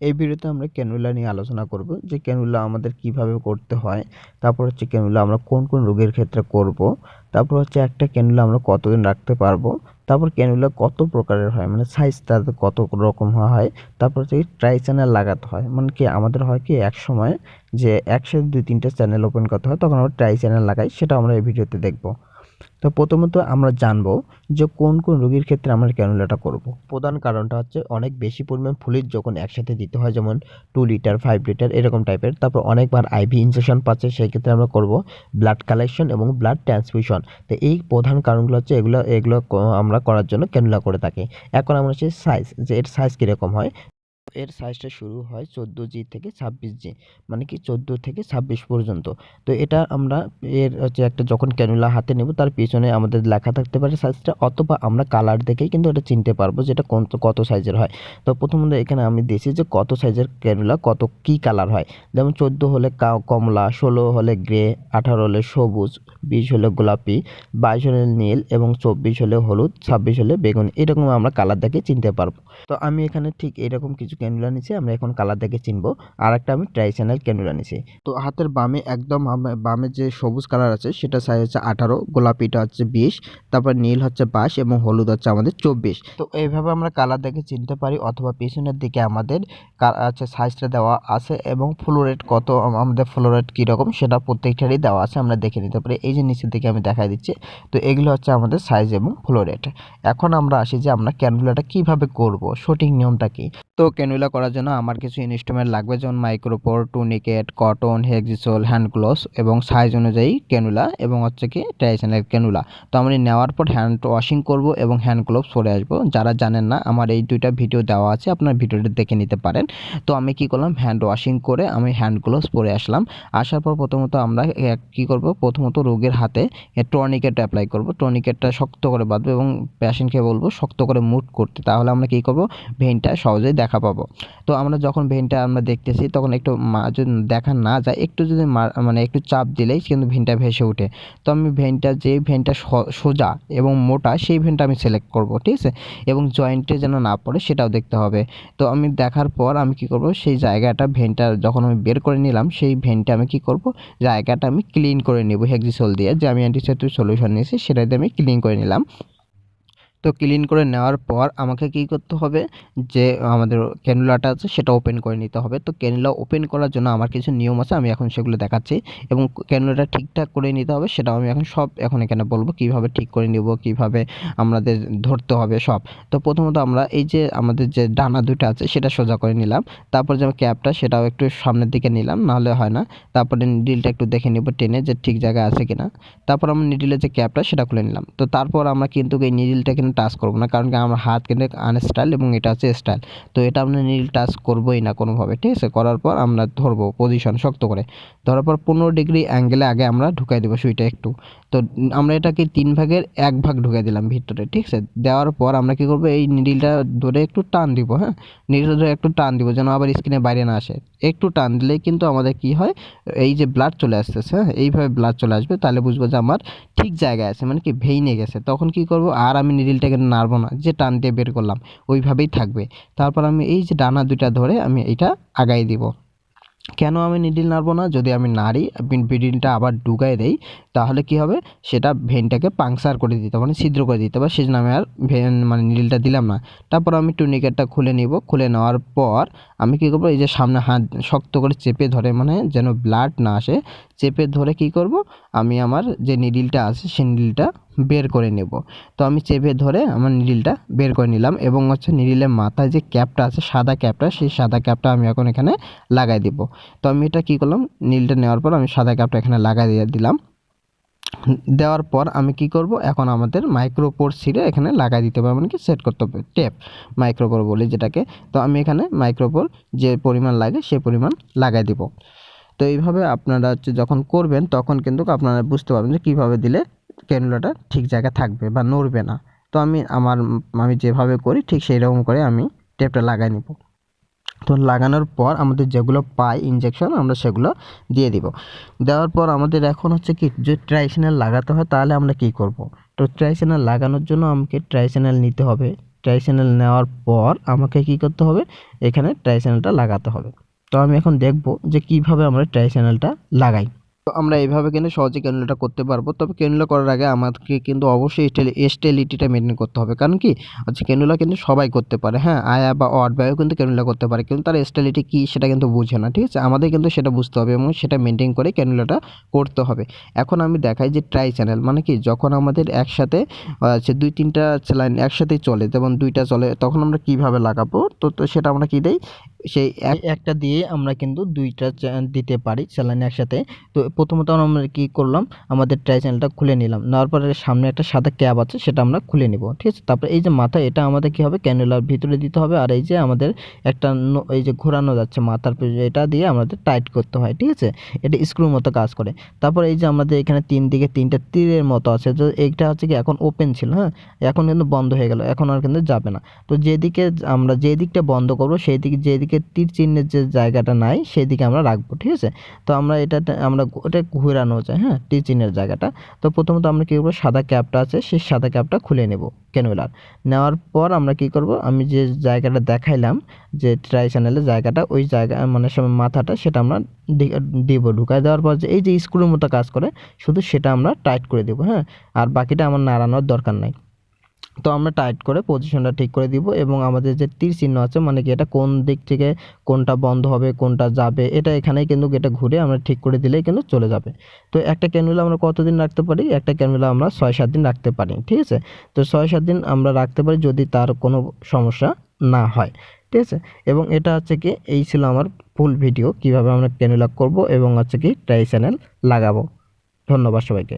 এই ভিডিওতে আমরা ক্যানুলা নিয়ে আলোচনা করব যে ক্যানুলা আমাদের কিভাবে করতে হয়, তারপর হচ্ছে ক্যানুলা আমরা কোন কোন রোগের ক্ষেত্রে করব, তারপর হচ্ছে একটা ক্যানুলা আমরা কতদিন রাখতে পারবো, তারপর ক্যানুলা কত প্রকারের হয় মানে সাইজ তাদের কত রকম হয়, তারপর হচ্ছে ট্রাই চ্যানেল লাগাতে হয় মানে কি আমাদের হয় কি এক সময় যে একসাথে 2-3টে চ্যানেল ওপেন করতে হয়, তখন আমরা ট্রাই চ্যানেল লাগাই, সেটা আমরা এই ভিডিওতে দেখব। তো প্রথমত আমরা জানবো যে কোন কোন রোগীর ক্ষেত্রে আমরা ক্যানুলাটা করব। প্রধান কারণটা হচ্ছে অনেক বেশি পরিমাণ ফ্লুইড যখন একসাথে দিতে হয়, যেমন 2 লিটার 5 লিটার এরকম টাইপের, তারপর অনেকবার আইভি ইনজেকশন পাচ্ছে, সেই ক্ষেত্রে আমরা করব ব্লাড কালেকশন এবং ব্লাড ট্রান্সফিউশন। তো এই প্রধান কারণগুলো হচ্ছে এগুলো আমরা করার জন্য ক্যানুলা করে থাকি। এখন আমরা হচ্ছে সাইজ, যে এর সাইজ কীরকম হয়। এর সাইজটা শুরু হয় 14G থেকে 26G, মানে কি 14 থেকে 26 পর্যন্ত। তো এটা আমরা এর হচ্ছে একটা যখন ক্যানুলা হাতে নেব তার পিছনে আমাদের লেখা থাকতে পারে সাইজটা, অথবা আমরা কালার দেখেই কিন্তু এটা চিনতে পারবো যেটা কত সাইজের হয়। তো প্রথমত এখানে আমি দিয়েছি যে কত সাইজের ক্যানুলা কত কী কালার হয়। যেমন 14 হলে কমলা, 16 হলে গ্রে, 18 হলে সবুজ, 20 হলে গোলাপি, 22 হলে নীল এবং 24 হলে হলুদ, 26 হলে বেগুনি। এরকম আমরা কালার দেখে চিনতে পারবো। তো আমি এখানে ঠিক এরকম কিছু ক্যানুলা নিছি, আমরা এখন কালার দেখে চিনবো। আর একটা আমি ট্রাইচ্যানেল ক্যানুলা নিছি। তো হাতের বামে একদম বামে যে সবুজ কালার আছে সেটা সাইজ হচ্ছে 18, গোলাপিটা হচ্ছে 20, তারপর নীল হচ্ছে 22 এবং হলুদ হচ্ছে আমাদের 24। তো এইভাবে আমরা কালার দেখে চিনতে পারি, অথবা পিছনের দিকে আমাদের আছে সাইজটা দেওয়া আছে এবং ফ্লোরেট কত, আমাদের ফ্লোরেট কীরকম সেটা প্রত্যেকটারই দেওয়া আছে, আমরা দেখে নিতে পারি। এই যে নিচের দিকে আমি দেখাই দিচ্ছি। তো এগুলো হচ্ছে আমাদের সাইজ এবং ফ্লোরেট। এখন আমরা আসি যে আমরা ক্যানুলাটা কিভাবে করব, সঠিক নিয়মটা কি। তো ক্যানুলা করার জন্য আমার কিছু ইনস্ট্রুমেন্ট লাগবে, যেমন micropore, টুনিকেট, cotton, Hexisol, hand gloves এবং সাইজ অনুযায়ী ক্যানুলা এবং হচ্ছে কি ট্রাইচ্যানেল ক্যানুলা। তো আমরা নেওয়ার পর হ্যান্ড ওয়াশিং করব এবং হ্যান্ড গ্লোভস পরে আসবো। যারা জানেন না, আমার এই দুইটা ভিডিও দেওয়া আছে, আপনার ভিডিওটা দেখে নিতে পারেন। তো আমি কি করলাম, হ্যান্ড ওয়াশিং করে আমি হ্যান্ড গ্লোভস পরে আসলাম। আসার পর প্রথমত আমরা কি করব, প্রথমত রোগীর হাতে টনিকেট অ্যাপ্লাই করব। টনিকেটটা শক্ত করে বাঁধবো এবং পেশেন্টকে বলবো শক্ত করে মুট করতে, তাহলে আমরা কী করব, ভেইনটা সহজেই দেখা পাবো। তো আমরা যখন ভেইনটা আমরা দেখতেছি তখন একটু যদি দেখা না যায়, একটু যদি মানে একটু চাপ দিলেই কিন্তু ভেইনটা ভেসে ওঠে। তো আমি যে ভেইনটা সোজা এবং মোটা সেই ভেইনটা আমি সিলেক্ট করব, ঠিক আছে, এবং জয়েন্টে যেন না পড়ে সেটাও দেখতে হবে। তো আমি দেখার পর আমি কি করব, সেই জায়গাটা ভেইনটা যখন আমি বের করে নিলাম, সেই ভেইনটা আমি কি করব, জায়গাটা আমি ক্লিন করে নেব হেক্সিসোল দিয়ে, যে আমি অ্যান্টিসেপ্টিক সলিউশন নিয়েছি সেটা দিয়ে আমি ক্লিন করে নিলাম। তো ক্লিন করে নেওয়ার পর আমাকে কী করতে হবে, যে আমাদের ক্যানুলাটা আছে সেটা ওপেন করে নিতে হবে। তো ক্যানুলা ওপেন করার জন্য আমার কিছু নিয়ম আছে, আমি এখন সেগুলো দেখাচ্ছি, এবং ক্যানুলাটা ঠিকঠাক করে নিতে হবে সেটাও আমি এখন এখানে বলবো, কীভাবে ঠিক করে নিব, কীভাবে আমাদের ধরতে হবে সব। তো প্রথমত আমরা এই যে আমাদের যে ডানা দুটো আছে সেটা সোজা করে নিলাম, তারপর যে ক্যাপটা সেটাও একটু সামনের দিকে নিলাম, নাহলে হয় না। তারপরে নিডলটা একটু দেখে নিব টেনে যে ঠিক জায়গায় আছে কিনা। তারপর আমরা নিডলের যে ক্যাপটা সেটা খুলে নিলাম। তো তারপর আমরা কিন্তু এই নিডলটা কিন্তু টাচ করবো না, কারণ কি আমার হাত কিন্তু আনস্টাইল এবং এটা হচ্ছে স্টাইল। তো এটা আমরা নিডল টাচ করবোই না কোনোভাবে, ঠিক আছে। করার পর আমরা ধরবো পজিশন শক্ত করে, ধরার পর 15 ডিগ্রি অ্যাঙ্গেলে আগে আমরা ঢুকাই দেবো সুইটা একটু। তো আমরা এটাকে 3 ভাগের 1 ভাগ ঢুকাই দিলাম ভিতরে, ঠিক আছে। দেওয়ার পর আমরা কী করবো, এই নিডলটা ধরে একটু টান দিব, হ্যাঁ, নিডলটা ধরে একটু টান দিব যেন আবার স্কিনের বাইরে না আসে। একটু টান দিলেই কিন্তু আমাদের কি হয়, এই যে ব্লাড চলে আসতেছে, হ্যাঁ, এইভাবে ব্লাড চলে আসবে, তাহলে বুঝবো যে আমার ঠিক জায়গায় আছে, মানে কি ভেইনে গেছে। তখন কি করব, আর আমি নিডলটাকে নাড়বো না, যে টান দিয়ে বের করলাম ওইভাবেই থাকবে। তারপর আমি এই যে ডানা দুইটা ধরে আমি এইটা আগাই দিব। কেন আমি নিডল নাড়বো না, যদি আমি নাড়ি নিডলটা আবার ঢুকাই দেই তাহলে কি হবে, সেটা ভেনটাকে পাংচার করে দিতে মানে ছিদ্র করে দিতে পারে, সেজন্য আমি আর মানে নিডলটা দিলাম না। তারপর আমি টুনিকেটটা খুলে নিব, খুলে নেওয়ার পর আমি কী করবো, এই যে সামনে হাত শক্ত করে চেপে ধরে, মানে যেন ব্লাড না আসে, চেপে ধরে কি করব, আমি আমার যে নিডলটা আছে সেই নিডলটা বের করে নেব। তো আমি চেপে ধরে আমার নিডলটা বের করে নিলাম, এবং হচ্ছে নিডলের মাথায় যে ক্যাপটা আছে সাদা ক্যাপটা, সেই সাদা ক্যাপটা আমি এখন এখানে লাগাই দিব। তো আমি এটা কী করলাম, নিডলটা নেওয়ার পর আমি সাদা ক্যাপটা এখানে লাগাই দিলাম। দেওয়ার পর আমি কি করব, এখন আমাদের মাইক্রোপোর ছিঁড়ে এখানে লাগাই দিতে হবে, মানে কি সেট করতে হবে, টেপ মাইক্রোপোর বলি যেটাকে। তো আমি এখানে মাইক্রোপোর যে পরিমাণ লাগে সে পরিমাণ লাগাই দিব। তো এইভাবে আপনারা হচ্ছে যখন করবেন তখন কিন্তু আপনারা বুঝতে পারবেন যে কীভাবে দিলে ক্যানুলাটা ঠিক জায়গায় থাকবে বা নড়বে না। তো আমি যেভাবে করি ঠিক সেই রকম করে আমি টেপটা লাগাই নিব। তো লাগানোর পর আমাদের যেগুলো পাই ইনজেকশন আমরা সেগুলো দিয়ে দিব। দেওয়ার পর আমাদের এখন হচ্ছে কি, যে ট্রাইচ্যানেল লাগাতে হয় তাহলে আমরা কি করব। তো ট্রাইচ্যানেল লাগানোর জন্য আমাকে ট্রাইচ্যানেল নিতে হবে। ট্রাই চ্যানেল নেওয়ার পর আমাকে কি করতে হবে, এখানে ট্রাই চ্যানেলটা লাগাতে হবে। তো আমি এখন দেখব যে কিভাবে আমরা ট্রাই চ্যানেলটা লাগাই। তো আমরা এইভাবে কিন্তু সহজে ক্যানুলাটা করতে পারবো। তবে ক্যানুলা করার আগে আমাদেরকে কিন্তু অবশ্যই স্টেলিটিটা মেনটেন করতে হবে। কারণ কি ক্যানুলা কিন্তু সবাই করতে পারে, হ্যাঁ, আয়া বা অড বায়ও কিন্তু ক্যানুলা করতে পারে, কিন্তু তার স্টেলিটি কী সেটা কিন্তু বুঝে না, ঠিক আছে। আমাদের কিন্তু সেটা বুঝতে হবে এবং সেটা মেনটেন করে ক্যানুলাটা করতে হবে। এখন আমি দেখাই যে ট্রাই চ্যানেল মানে কি, যখন আমাদের একসাথে 2-3টা স্যালাইন একসাথেই চলে, যেমন 2টা চলে, তখন আমরা কিভাবে লাগাবো, তো সেটা আমরা কি দেই, সেই একটা দিয়ে আমরা কিন্তু 2টা দিতে পারি স্যালাইন একসাথে। তো প্রথমত আমরা কি করলাম, আমাদের ট্রাই চ্যানেলটা খুলে নিলাম, নেওয়ার পরে সামনে একটা সাদা ক্যাপ আছে সেটা আমরা খুলে নিব, ঠিক আছে। তারপরে এই যে মাথা, এটা আমাদের কি হবে, ক্যানুলার ভিতরে দিতে হবে। আর এই যে আমাদের একটা এই যে ঘোরানো যাচ্ছে মাথার, এটা দিয়ে আমাদের টাইট করতে হয়, ঠিক আছে। এটা স্ক্রুর মতো কাজ করে। তারপর এই যে আমাদের এখানে 3 দিকে 3টা তীরের মতো আছে, তো এইটা হচ্ছে কি এখন ওপেন ছিল, হ্যাঁ, এখন কিন্তু বন্ধ হয়ে গেল, এখন আর কিন্তু যাবে না। তো যেদিকে আমরা যে দিকটা বন্ধ করবো সেই দিকে, যেদিকে তীর চিহ্নের যে জায়গাটা নাই সেই দিকে আমরা রাখবো, ঠিক আছে। তো আমরা আমরা ওটা ঘোরানো যায়, হ্যাঁ, তীর চিহ্নের জায়গাটা। তো প্রথমত আমরা কী করবো, সাদা ক্যাপটা আছে সেই সাদা ক্যাপটা খুলে নেব ক্যানুলার। নেওয়ার পর আমরা কি করব, আমি যে জায়গাটা দেখাইলাম যে ট্রাই চ্যানেলের জায়গাটা, ওই জায়গা মানে মাথাটা সেটা আমরা দিব। ঢুকাই দেওয়ার পর যে এই যে স্ক্রুর মতো কাজ করে, শুধু সেটা আমরা টাইট করে দেবো, হ্যাঁ, আর বাকিটা আমার নাড়ানোর দরকার নাই। তো আমরা টাইট করে পজিশনটা ঠিক করে দিব এবং আমাদের যে তীর চিহ্ন আছে মানে কি, এটা কোন দিক থেকে কোনটা বন্ধ হবে কোনটা যাবে, এটা এখানেই কিন্তু এটা ঘুরে আমরা ঠিক করে দিলেই কিন্তু চলে যাবে। তো একটা ক্যানুলা আমরা কতদিন রাখতে পারি, একটা ক্যানুলা আমরা 6-7 দিন রাখতে পারি, ঠিক আছে। তো 6-7 দিন আমরা রাখতে পারি যদি তার কোনো সমস্যা না হয়, ঠিক আছে। এবং এটা হচ্ছে কি, এই ছিল আমার ফুল ভিডিও কিভাবে আমরা ক্যানুলা করব এবং হচ্ছে কি ট্রাই চ্যানেল লাগাবো। ধন্যবাদ সবাইকে।